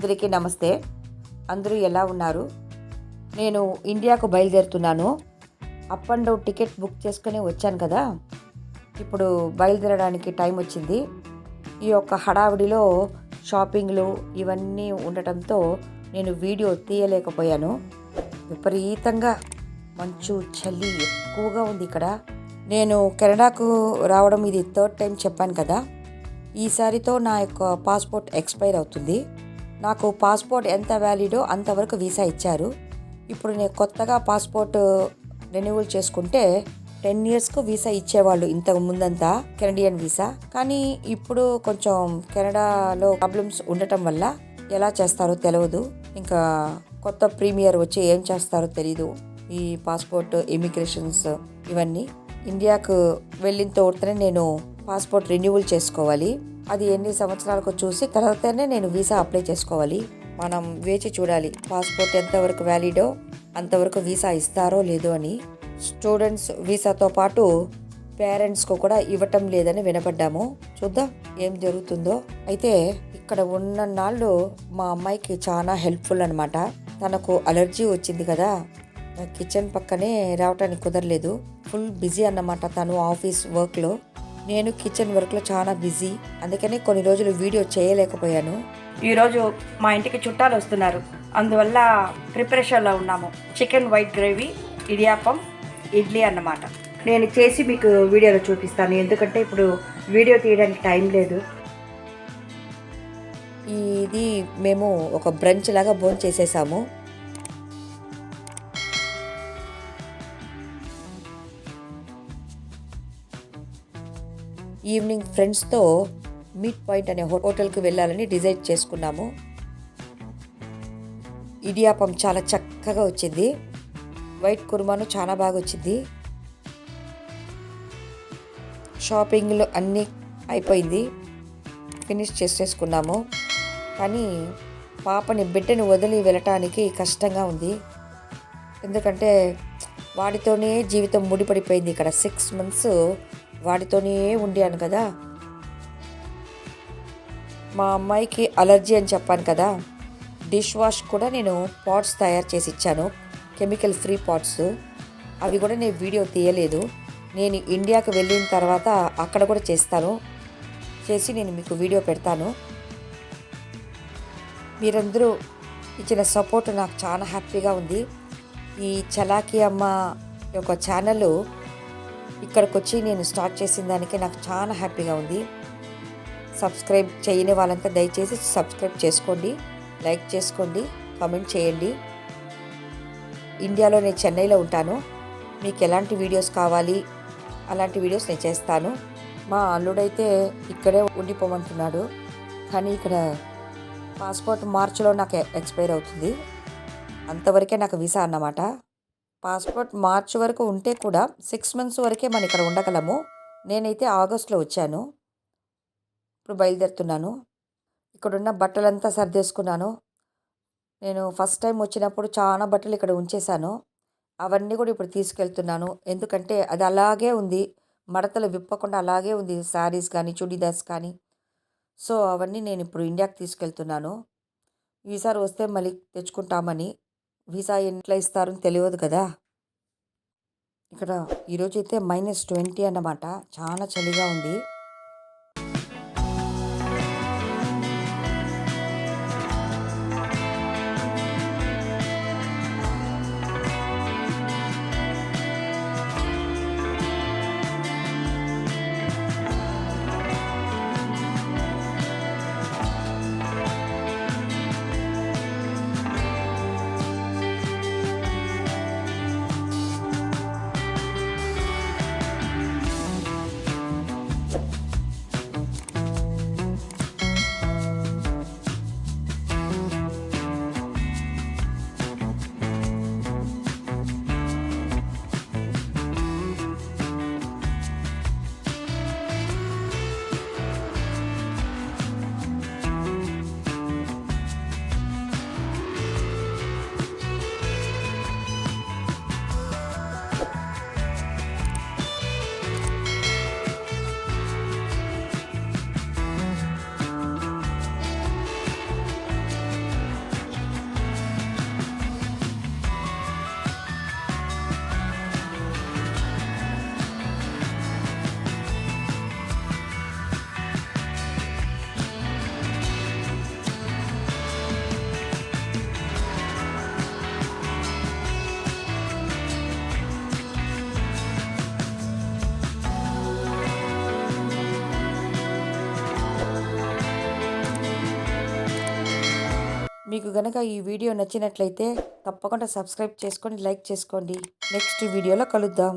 అందరికీ నమస్తే. అందరూ ఎలా ఉన్నారు? నేను ఇండియాకు బయలుదేరుతున్నాను. Up and down ticket book చేసుకుని వచ్చాను కదా, ఇప్పుడు బయలుదేరడానికి టైం వచ్చింది. ఈ యొక్క హడావిడిలో షాపింగ్లు ఇవన్నీ ఉండటంతో నేను వీడియో తీయలేకపోయాను. విపరీతంగా మంచు చలి ఎక్కువగా ఉంది ఇక్కడ. నేను కెనడాకు రావడం ఇది 3rd టైం చెప్పాను కదా. ఈసారితో నా యొక్క పాస్పోర్ట్ ఎక్స్పైర్ అవుతుంది. నాకు పాస్పోర్ట్ ఎంత వ్యాలిడో అంతవరకు వీసా ఇచ్చారు. ఇప్పుడు నేను కొత్తగా పాస్పోర్ట్ రెన్యువల్ చేసుకుంటే 10 yearsకు వీసా ఇచ్చేవాళ్ళు ఇంతకు ముందంతా, కెనడియన్ వీసా. కానీ ఇప్పుడు కొంచెం కెనడాలో ప్రాబ్లమ్స్ ఉండటం వల్ల ఎలా చేస్తారో తెలియదు. ఇంకా కొత్త ప్రీమియర్ వచ్చి ఏం చేస్తారో తెలీదు. ఈ పాస్పోర్ట్ ఇమిగ్రేషన్స్ ఇవన్నీ ఇండియాకు వెళ్ళిన తోటనే నేను పాస్పోర్ట్ రెన్యువల్ చేసుకోవాలి. అది ఎన్ని సంవత్సరాలకు చూసి తర్వాతనే నేను వీసా అప్లై చేసుకోవాలి. మనం వేచి చూడాలి పాస్పోర్ట్ ఎంతవరకు వ్యాలిడో అంతవరకు వీసా ఇస్తారో లేదో అని. స్టూడెంట్స్ వీసాతో పాటు పేరెంట్స్కు కూడా ఇవ్వటం లేదని వినపడ్డాము. చూద్దాం ఏం జరుగుతుందో. అయితే ఇక్కడ ఉన్న నాళ్ళు మా అమ్మాయికి చాలా హెల్ప్ఫుల్ అనమాట. తనకు అలర్జీ వచ్చింది కదా, కిచెన్ పక్కనే రావటానికి కుదరలేదు. ఫుల్ బిజీ అన్నమాట తను ఆఫీస్ వర్క్లో. నేను కిచెన్ వర్క్లో చాలా బిజీ, అందుకని కొన్ని రోజులు వీడియో చేయలేకపోయాను. ఈరోజు మా ఇంటికి చుట్టాలు వస్తున్నారు, అందువల్ల ప్రిపరేషన్లో ఉన్నాము. చికెన్ వైట్ గ్రేవీ, ఇడియాపం, ఇడ్లీ అన్నమాట. నేను చేసి మీకు వీడియోలో చూపిస్తాను, ఎందుకంటే ఇప్పుడు వీడియో తీయడానికి టైం లేదు. ఇది మేము ఒక బ్రంచ్ లాగా భోజనం చేసేసాము. ఈవినింగ్ ఫ్రెండ్స్తో మీట్ పాయింట్ అనే హోటల్కి వెళ్ళాలని డిసైడ్ చేసుకున్నాము. ఇడియాపం చాలా చక్కగా వచ్చింది. వైట్ కుర్మాను చాలా బాగా వచ్చింది. షాపింగ్లు అన్నీ అయిపోయింది, ఫినిష్ చేసేసుకున్నాము. కానీ బిడ్డని వదిలి వెళ్ళటానికి కష్టంగా ఉంది. ఎందుకంటే వాడితోనే జీవితం ముడిపడిపోయింది. ఇక్కడ 6 months వాడితోనే ఉండాను కదా. మా అమ్మాయికి అలర్జీ అని చెప్పాను కదా. డిష్ వాష్ కూడా నేను పాట్స్ తయారు చేసి ఇచ్చాను, కెమికల్ ఫ్రీ పాట్స్. అవి కూడా నేను వీడియో తీయలేదు. నేను ఇండియాకు వెళ్ళిన తర్వాత అక్కడ కూడా చేసి నేను మీకు వీడియో పెడతాను. మీరందరూ ఇచ్చిన సపోర్ట్ నాకు చాలా హ్యాపీగా ఉంది. ఈ చలాకీ అమ్మ యొక్క ఛానల్ ఇక్కడికి వచ్చి నేను స్టార్ట్ చేసిన దానికి నాకు చాలా హ్యాపీగా ఉంది. సబ్స్క్రైబ్ చేయని వాళ్ళంతా దయచేసి సబ్స్క్రైబ్ చేసుకోండి, లైక్ చేసుకోండి, కామెంట్ చేయండి. ఇండియాలో నేను చెన్నైలో ఉంటాను. మీకు ఎలాంటి వీడియోస్ కావాలి అలాంటి వీడియోస్ నేను చేస్తాను. మా అల్లుడైతే ఇక్కడే ఉండిపోమంటున్నాడు, కానీ ఇక్కడ పాస్పోర్ట్ మార్చిలో నాకు ఎక్స్పైర్ అవుతుంది. అంతవరకే నాకు వీసా అన్నమాట. పాస్పోర్ట్ మార్చి వరకు ఉంటే కూడా 6 months వరకే మనం ఇక్కడ ఉండగలము. నేనైతే ఆగస్టులో వచ్చాను, ఇప్పుడు బయలుదేరుతున్నాను. ఇక్కడున్న బట్టలంతా సర్దేసుకున్నాను. నేను ఫస్ట్ టైం వచ్చినప్పుడు చాలా బట్టలు ఇక్కడ ఉంచేశాను. అవన్నీ కూడా ఇప్పుడు తీసుకెళ్తున్నాను, ఎందుకంటే అది అలాగే ఉంది, మడతలు విప్పకుండా అలాగే ఉంది. శారీస్ కానీ చుడీదార్స్ కానీ. సో అవన్నీ నేను ఇప్పుడు ఇండియాకి తీసుకెళ్తున్నాను. ఈసారి వస్తే మళ్ళీ తెచ్చుకుంటామని. వీసా ఎట్లా ఇస్తారో తెలియదు కదా. ఇక్కడ ఈరోజు అయితే -20 అన్నమాట, చాలా చలిగా ఉంది. మీకు గనక ఈ వీడియో నచ్చినట్లయితే తప్పకుండా సబ్స్క్రైబ్ చేసుకొని లైక్ చేసుకోండి. నెక్స్ట్ వీడియోలో కలుద్దాం.